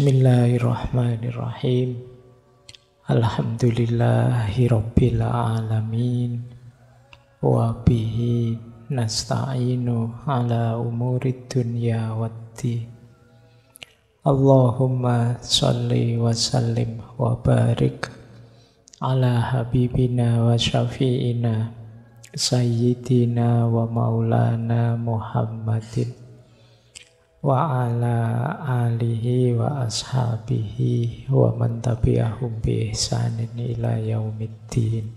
Bismillahirrahmanirrahim. Alhamdulillahirabbil alamin. Wa bihi nasta'inu ala umurid dunya waddin. Allahumma shalli wa sallim wa barik ala habibina wa syafi'ina sayyidina wa maulana Muhammadin wa ala alihi wa ashabihi wa man tabi'ahum bi ihsanin ila yaumiddin.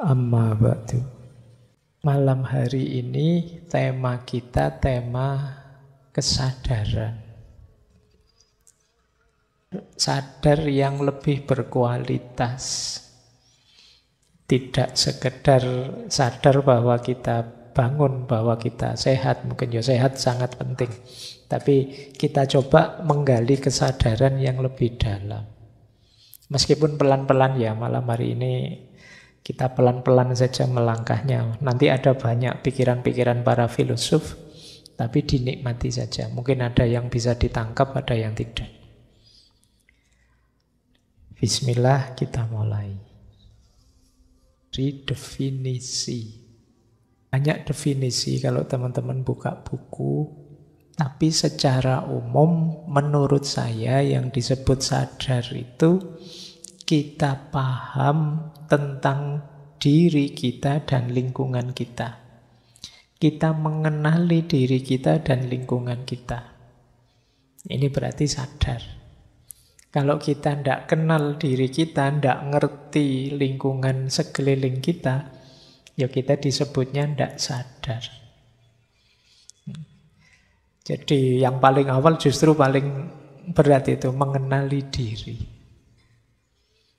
Amma ba'du. Malam hari ini tema kita tema kesadaran. Sadar yang lebih berkualitas. Tidak sekedar sadar bahwa kita bangun, bahwa kita sehat, mungkin ya sehat sangat penting. Tapi kita coba menggali kesadaran yang lebih dalam. Meskipun pelan-pelan ya, malam hari ini kita pelan-pelan saja melangkahnya. Nanti ada banyak pikiran-pikiran para filosof, tapi dinikmati saja. Mungkin ada yang bisa ditangkap, ada yang tidak. Bismillah, kita mulai. Redefinisi. Banyak definisi kalau teman-teman buka buku, tapi secara umum menurut saya yang disebut sadar itu kita paham tentang diri kita dan lingkungan kita. Kita mengenali diri kita dan lingkungan kita. Ini berarti sadar. Kalau kita tidak kenal diri kita, tidak ngerti lingkungan sekeliling kita, ya kita disebutnya tidak sadar. Jadi yang paling awal justru paling berat itu mengenali diri.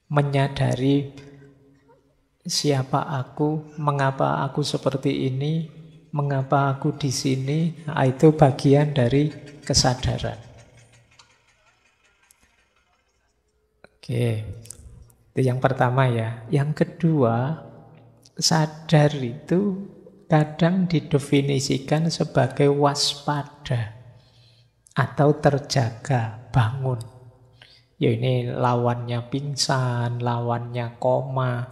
Menyadari siapa aku, mengapa aku seperti ini, mengapa aku di sini, itu bagian dari kesadaran. Oke, itu yang pertama ya. Yang kedua, sadar itu kadang didefinisikan sebagai waspada atau terjaga, bangun. Ya ini lawannya pingsan, lawannya koma,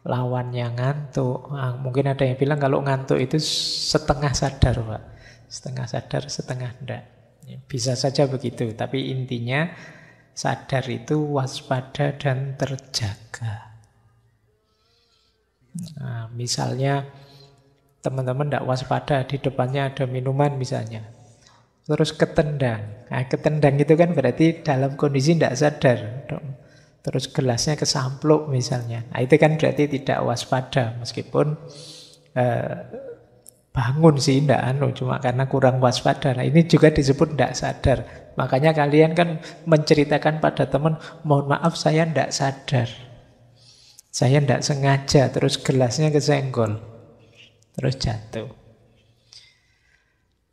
lawannya ngantuk. Mungkin ada yang bilang kalau ngantuk itu setengah sadar, Pak. Setengah sadar, setengah enggak. Ya, bisa saja begitu, tapi intinya sadar itu waspada dan terjaga. Nah, misalnya teman-teman tidak waspada, di depannya ada minuman misalnya, terus ketendang. Nah, ketendang itu kan berarti dalam kondisi tidak sadar. Terus gelasnya kesampluk misalnya. Nah, itu kan berarti tidak waspada, meskipun bangun sih tidak cuma karena kurang waspada. Nah, ini juga disebut tidak sadar. Makanya kalian kan menceritakan pada teman, mohon maaf saya tidak sadar. Saya tidak sengaja, terus gelasnya kesenggol. Terus jatuh.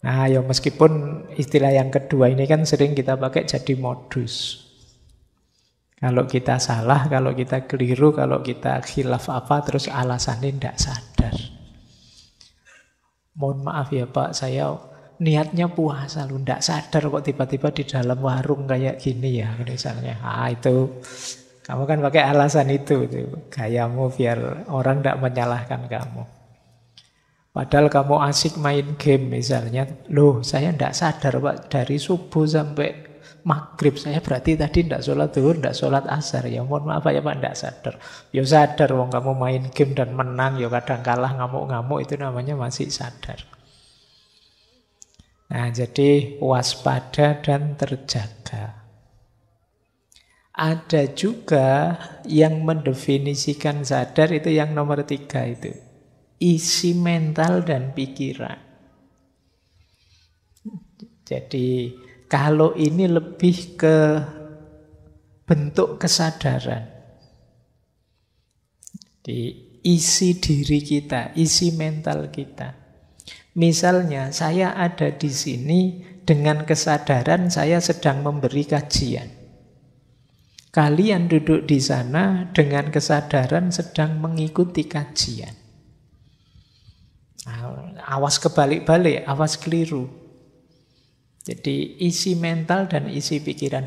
Nah, ya meskipun istilah yang kedua ini kan sering kita pakai jadi modus. Kalau kita salah, kalau kita keliru, kalau kita khilaf apa, terus alasannya tidak sadar. Mohon maaf ya Pak, saya niatnya puasa lu, tidak sadar kok tiba-tiba di dalam warung kayak gini ya, misalnya. Itu kamu kan pakai alasan itu gayamu biar orang tidak menyalahkan kamu. Padahal kamu asik main game misalnya, loh saya tidak sadar Pak, dari subuh sampai maghrib saya berarti tadi tidak sholat zuhur, tidak sholat asar. Ya mohon maaf ya Pak, tidak sadar. Ya sadar, wong kamu main game dan menang, ya kadang kalah ngamuk-ngamuk, itu namanya masih sadar. Nah, jadi waspada dan terjaga. Ada juga yang mendefinisikan sadar itu yang nomor 3 itu. Isi mental dan pikiran. Jadi kalau ini lebih ke bentuk kesadaran. Di isi diri kita, isi mental kita. Misalnya saya ada di sini dengan kesadaran saya sedang memberi kajian. Kalian duduk di sana dengan kesadaran sedang mengikuti kajian. Awas kebalik-balik, awas keliru. Jadi isi mental dan isi pikiran.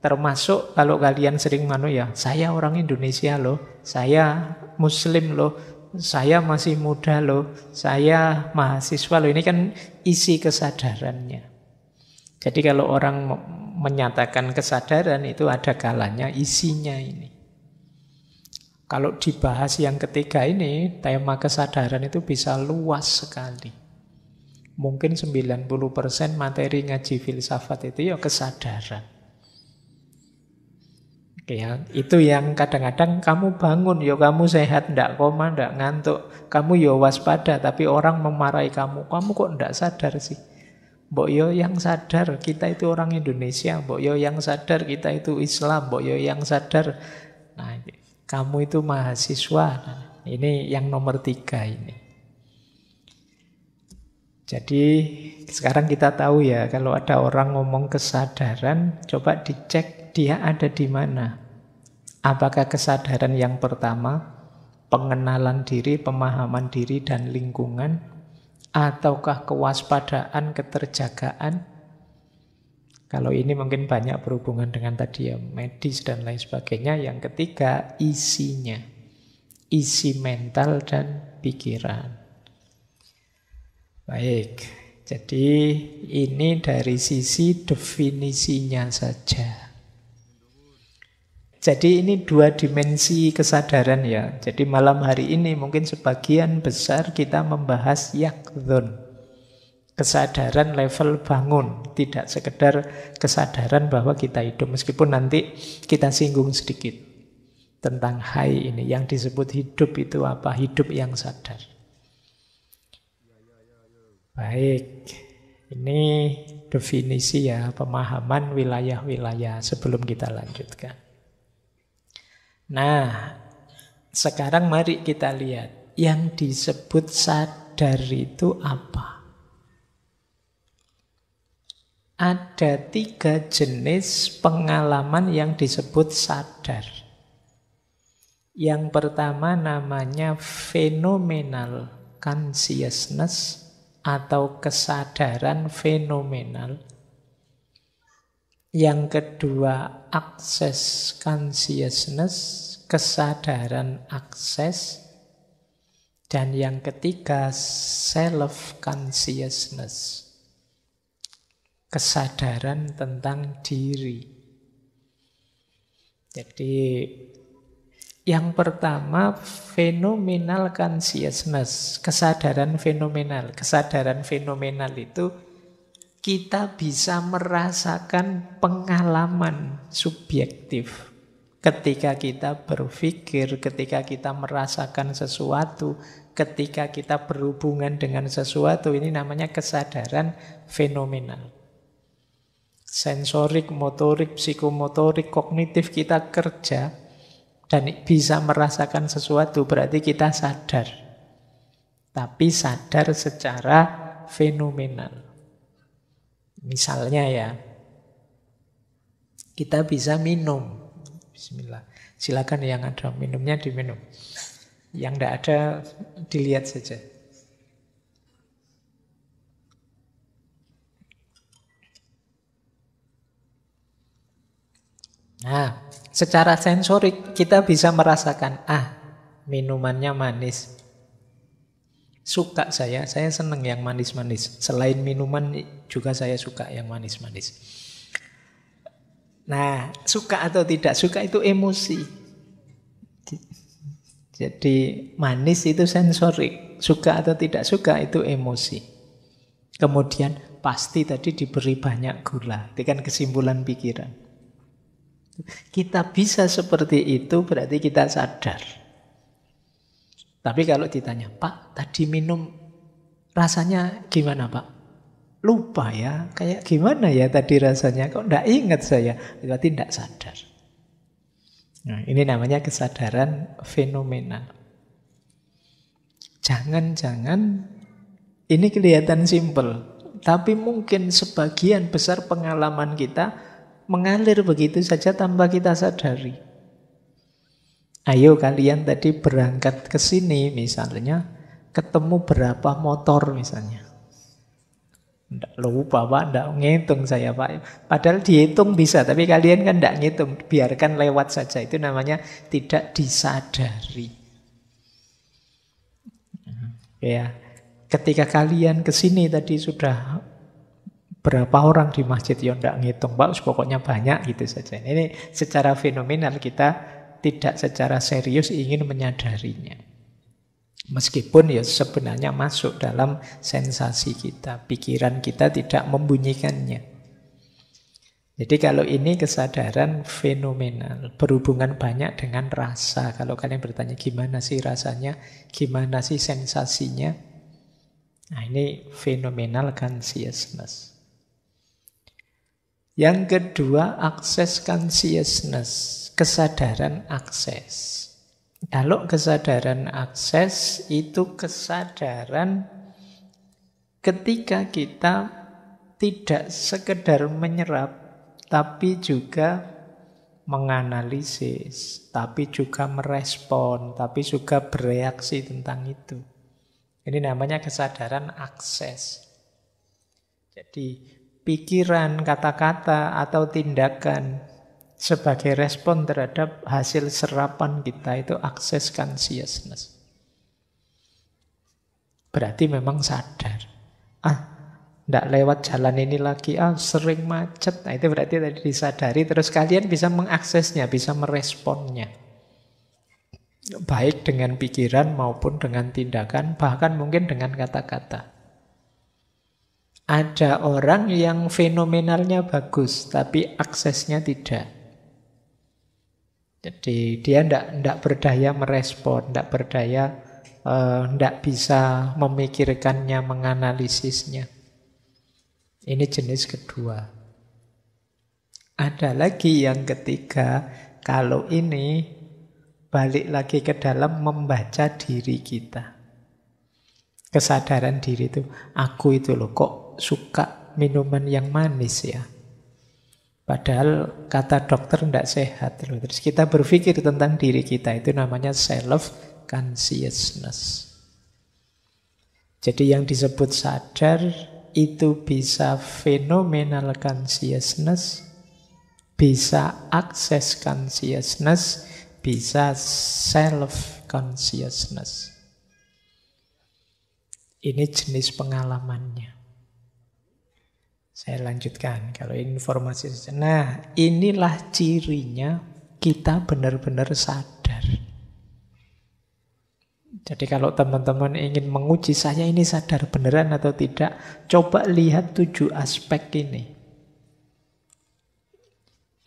Termasuk kalau kalian sering saya orang Indonesia loh, saya Muslim loh, saya masih muda loh, saya mahasiswa loh. Ini kan isi kesadarannya. Jadi kalau orang menyatakan kesadaran itu ada kalanya isinya ini. Kalau dibahas yang ketiga ini, tema kesadaran itu bisa luas sekali. Mungkin 90% materi ngaji filsafat itu ya kesadaran. Ya, itu yang kadang-kadang kamu bangun, ya kamu sehat, ndak koma, ndak ngantuk. Kamu ya waspada, tapi orang memarahi kamu. Kamu kok ndak sadar sih? Mbok yo yang sadar kita itu orang Indonesia, mbok yo yang sadar kita itu Islam, mbok yo yang sadar. Nah, kamu itu mahasiswa. Nah, ini yang nomor 3 ini. Jadi sekarang kita tahu ya, kalau ada orang ngomong kesadaran, coba dicek dia ada di mana. Apakah kesadaran yang pertama, pengenalan diri, pemahaman diri dan lingkungan, ataukah kewaspadaan, keterjagaan? Kalau ini mungkin banyak berhubungan dengan tadi ya, medis dan lain sebagainya. Yang ketiga, isinya. Isi mental dan pikiran. Baik, jadi ini dari sisi definisinya saja. Jadi ini 2 dimensi kesadaran ya. Jadi malam hari ini mungkin sebagian besar kita membahas yaqdzun. Kesadaran level bangun. Tidak sekedar kesadaran bahwa kita hidup. Meskipun nanti kita singgung sedikit tentang hai ini. Yang disebut hidup itu apa? Hidup yang sadar. Baik, ini definisi ya, pemahaman wilayah-wilayah sebelum kita lanjutkan. Nah, sekarang mari kita lihat yang disebut sadar itu apa. Ada 3 jenis pengalaman yang disebut sadar. Yang pertama namanya phenomenal consciousness atau kesadaran fenomenal. Yang kedua, access consciousness, kesadaran akses. Dan yang ketiga, self consciousness, kesadaran tentang diri. Jadi yang pertama, phenomenal consciousness, kesadaran fenomenal. Kesadaran fenomenal itu kita bisa merasakan pengalaman subjektif. Ketika kita berpikir, ketika kita merasakan sesuatu, ketika kita berhubungan dengan sesuatu, ini namanya kesadaran fenomenal. Sensorik, motorik, psikomotorik, kognitif kita kerja dan bisa merasakan sesuatu, berarti kita sadar. Tapi sadar secara fenomenal. Misalnya ya, kita bisa minum. Bismillah. Silakan yang ada minumnya diminum. Yang tidak ada dilihat saja. Nah, secara sensorik kita bisa merasakan, minumannya manis. Suka saya senang yang manis-manis. Selain minuman juga saya suka yang manis-manis. Nah, suka atau tidak suka itu emosi. Jadi manis itu sensorik. Suka atau tidak suka itu emosi. Kemudian pasti tadi diberi banyak gula. Itu kan kesimpulan pikiran. Kita bisa seperti itu berarti kita sadar. Tapi kalau ditanya, Pak, tadi minum rasanya gimana, Pak? Lupa ya, kayak gimana ya tadi rasanya? Kok enggak ingat saya? Berarti enggak sadar. Nah, ini namanya kesadaran fenomenal. Jangan-jangan ini kelihatan simpel, tapi mungkin sebagian besar pengalaman kita mengalir begitu saja tanpa kita sadari. Ayo kalian tadi berangkat ke sini misalnya, ketemu berapa motor misalnya. Nggak lupa Pak, nggak ngitung saya Pak. Padahal dihitung bisa, tapi kalian kan nggak ngitung. Biarkan lewat saja, itu namanya tidak disadari. Ya, ketika kalian kesini tadi sudah berapa orang di masjid, ya nggak ngitung Pak, pokoknya banyak gitu saja. Ini secara fenomenal kita tidak secara serius ingin menyadarinya. Meskipun ya sebenarnya masuk dalam sensasi kita, pikiran kita tidak membunyikannya. Jadi kalau ini kesadaran fenomenal, berhubungan banyak dengan rasa. Kalau kalian bertanya gimana sih rasanya, gimana sih sensasinya, nah ini phenomenal consciousness. Yang kedua, access consciousness, kesadaran akses. Kalau kesadaran akses itu kesadaran ketika kita tidak sekedar menyerap, tapi juga menganalisis, tapi juga merespon, tapi juga bereaksi tentang itu. Ini namanya kesadaran akses. Jadi pikiran, kata-kata, atau tindakan sebagai respon terhadap hasil serapan kita itu access consciousness. Berarti memang sadar. Tidak lewat jalan ini lagi, sering macet. Nah, itu berarti tadi disadari, terus kalian bisa mengaksesnya, bisa meresponnya. Baik dengan pikiran maupun dengan tindakan, bahkan mungkin dengan kata-kata. Ada orang yang fenomenalnya bagus, tapi aksesnya tidak. Jadi dia tidak berdaya merespon, tidak berdaya, tidak bisa memikirkannya, menganalisisnya. Ini jenis kedua. Ada lagi yang ketiga, kalau ini balik lagi ke dalam membaca diri kita. Kesadaran diri itu, aku itu loh kok suka minuman yang manis ya. Padahal kata dokter tidak sehat. Terus kita berpikir tentang diri kita, itu namanya self-consciousness. Jadi yang disebut sadar itu bisa phenomenal consciousness, bisa access consciousness, bisa self-consciousness. Ini jenis pengalamannya. Saya lanjutkan, kalau informasi. Nah, inilah cirinya kita benar-benar sadar. Jadi kalau teman-teman ingin menguji saya ini sadar beneran atau tidak, coba lihat 7 aspek ini.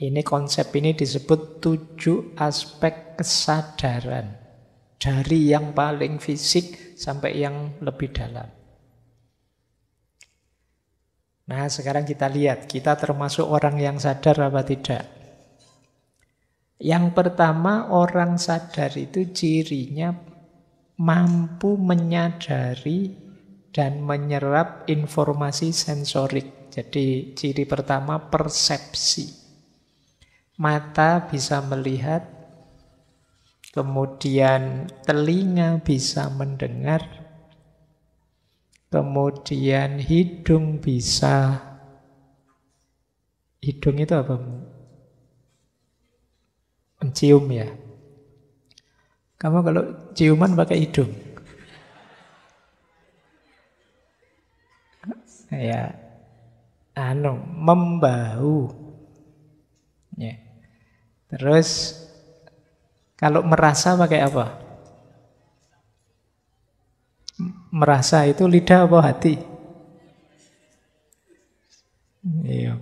Ini konsep ini disebut 7 aspek kesadaran. Dari yang paling fisik sampai yang lebih dalam. Nah, sekarang kita lihat, kita termasuk orang yang sadar apa tidak. Yang pertama, orang sadar itu cirinya mampu menyadari dan menyerap informasi sensorik. Jadi ciri pertama persepsi. Mata bisa melihat, kemudian telinga bisa mendengar, kemudian hidung bisa, hidung itu apa? Mencium ya. Kamu kalau ciuman pakai hidung? Ya, membau. Ya. Terus kalau merasa pakai apa? Merasa itu lidah apa hati? Iya.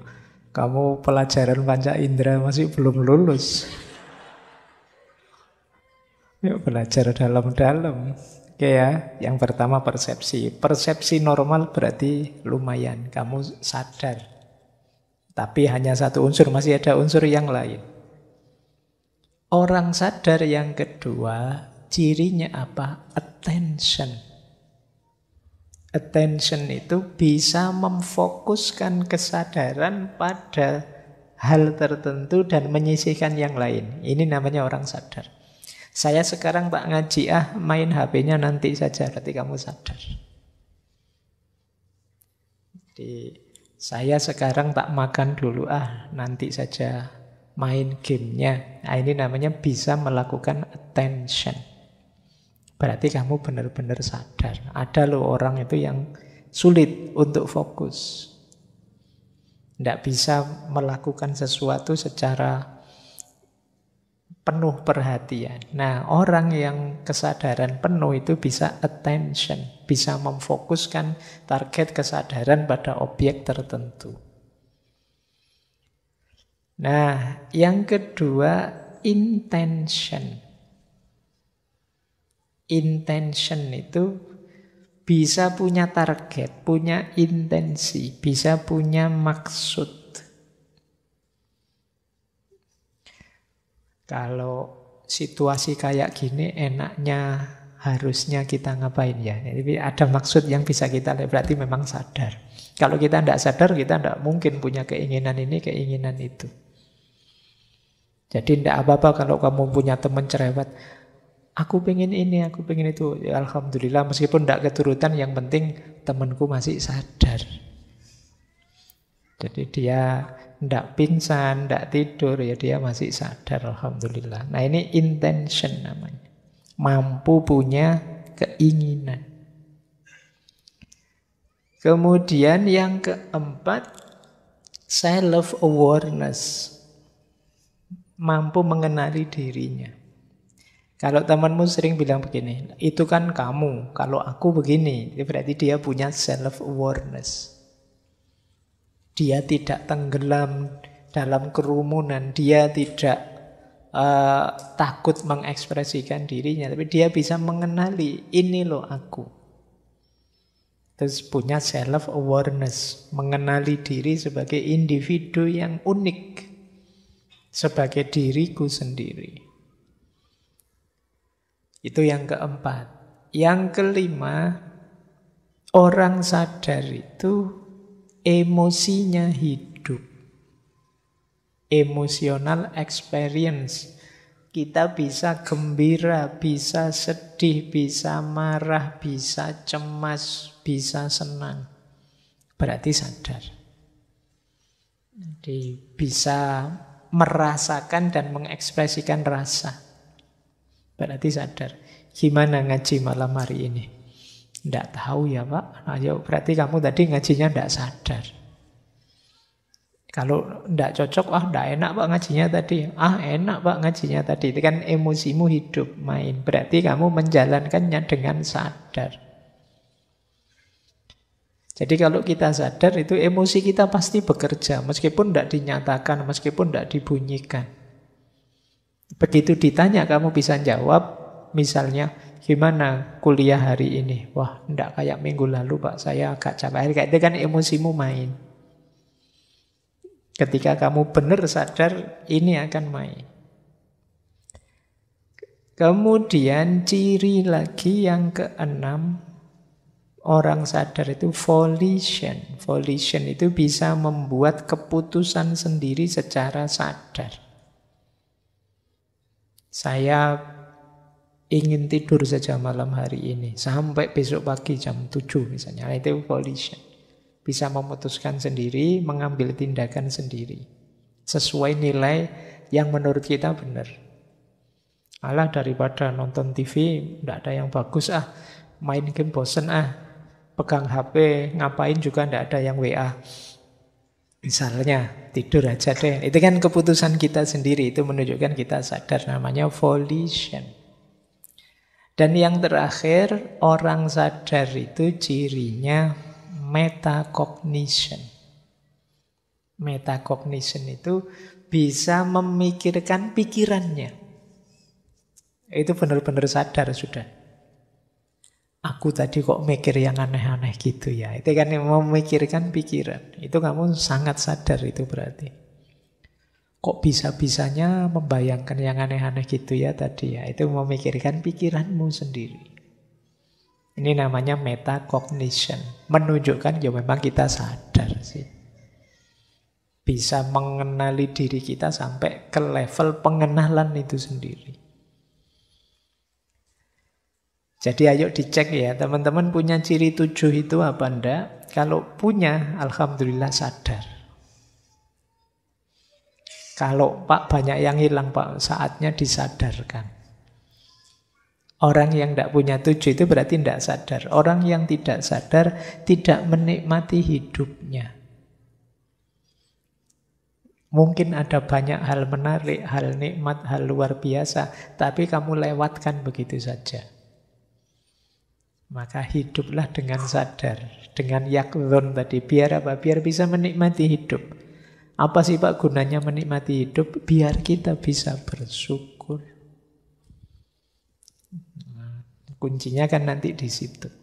Kamu pelajaran panca indera masih belum lulus. Yuk belajar dalam-dalam. Oke ya, yang pertama persepsi. Persepsi normal berarti lumayan, kamu sadar. Tapi hanya satu unsur, masih ada unsur yang lain. Orang sadar yang kedua, cirinya apa? Attention. Attention itu bisa memfokuskan kesadaran pada hal tertentu dan menyisihkan yang lain. Ini namanya orang sadar. Saya sekarang tak ngaji, main HP-nya nanti saja ketika kamu sadar. Saya sekarang tak makan dulu, nanti saja main gamenya. Nah, ini namanya bisa melakukan attention. Berarti kamu benar-benar sadar. Ada loh orang itu yang sulit untuk fokus. Tidak bisa melakukan sesuatu secara penuh perhatian. Nah, orang yang kesadaran penuh itu bisa attention, bisa memfokuskan target kesadaran pada objek tertentu. Nah, yang kedua, intention. Intention itu bisa punya target, punya intensi, bisa punya maksud. Kalau situasi kayak gini enaknya harusnya kita ngapain ya? Jadi ada maksud yang bisa kita lihat, berarti memang sadar. Kalau kita tidak sadar, kita tidak mungkin punya keinginan ini, keinginan itu. Jadi tidak apa-apa kalau kamu punya teman cerewet. Aku pengen ini, aku pengen itu. Ya, alhamdulillah, meskipun tidak keturutan, yang penting temanku masih sadar. Jadi dia tidak pingsan, tidak tidur, ya dia masih sadar, alhamdulillah. Nah, ini intention namanya. Mampu punya keinginan. Kemudian yang keempat, self-awareness. Mampu mengenali dirinya. Kalau temanmu sering bilang begini, itu kan kamu, kalau aku begini, berarti dia punya self-awareness. Dia tidak tenggelam dalam kerumunan, dia tidak takut mengekspresikan dirinya, tapi dia bisa mengenali, ini loh aku. Terus punya self-awareness, mengenali diri sebagai individu yang unik, sebagai diriku sendiri. Itu yang keempat. Yang kelima, orang sadar itu emosinya hidup. Emotional experience. Kita bisa gembira, bisa sedih, bisa marah, bisa cemas, bisa senang. Berarti sadar. Jadi bisa merasakan dan mengekspresikan rasa. Berarti sadar. Gimana ngaji malam hari ini? Tidak tahu ya Pak. Ayo, berarti kamu tadi ngajinya tidak sadar. Kalau tidak cocok, tidak enak Pak ngajinya tadi. Enak Pak ngajinya tadi. Itu kan emosimu hidup, main. Berarti kamu menjalankannya dengan sadar. Jadi kalau kita sadar itu emosi kita pasti bekerja. Meskipun tidak dinyatakan, meskipun tidak dibunyikan. Begitu ditanya kamu bisa jawab. Misalnya, gimana kuliah hari ini? Wah, enggak kayak minggu lalu Pak, saya agak capek. Kayak itu kan emosimu main. Ketika kamu benar sadar, ini akan main. Kemudian ciri lagi yang keenam, orang sadar itu volition. Volition itu bisa membuat keputusan sendiri secara sadar. Saya ingin tidur saja malam hari ini sampai besok pagi jam 7 misalnya. Itu volition. Bisa memutuskan sendiri, mengambil tindakan sendiri. Sesuai nilai yang menurut kita benar. Alah, daripada nonton TV, tidak ada yang bagus main game bosen pegang HP, ngapain juga tidak ada yang WA. Misalnya, tidur aja deh. Itu kan keputusan kita sendiri. Itu menunjukkan kita sadar, namanya volition. Dan yang terakhir, orang sadar itu cirinya metacognition. Metacognition itu bisa memikirkan pikirannya. Itu benar-benar sadar sudah. Aku tadi kok mikir yang aneh-aneh gitu ya. Itu kan yang memikirkan pikiran. Itu kamu sangat sadar itu berarti. Kok bisa-bisanya membayangkan yang aneh-aneh gitu ya tadi ya. Itu memikirkan pikiranmu sendiri. Ini namanya metacognition. Menunjukkan ya memang kita sadar sih. Bisa mengenali diri kita sampai ke level pengenalan itu sendiri. Jadi ayo dicek ya, teman-teman punya ciri 7 itu apa enggak? Kalau punya, alhamdulillah sadar. Kalau Pak banyak yang hilang Pak, saatnya disadarkan. Orang yang tidak punya 7 itu berarti tidak sadar. Orang yang tidak sadar tidak menikmati hidupnya. Mungkin ada banyak hal menarik, hal nikmat, hal luar biasa, tapi kamu lewatkan begitu saja. Maka hiduplah dengan sadar, dengan yakdhon tadi. Biar apa? Biar bisa menikmati hidup. Apa sih Pak gunanya menikmati hidup? Biar kita bisa bersyukur. Nah, kuncinya kan nanti di situ.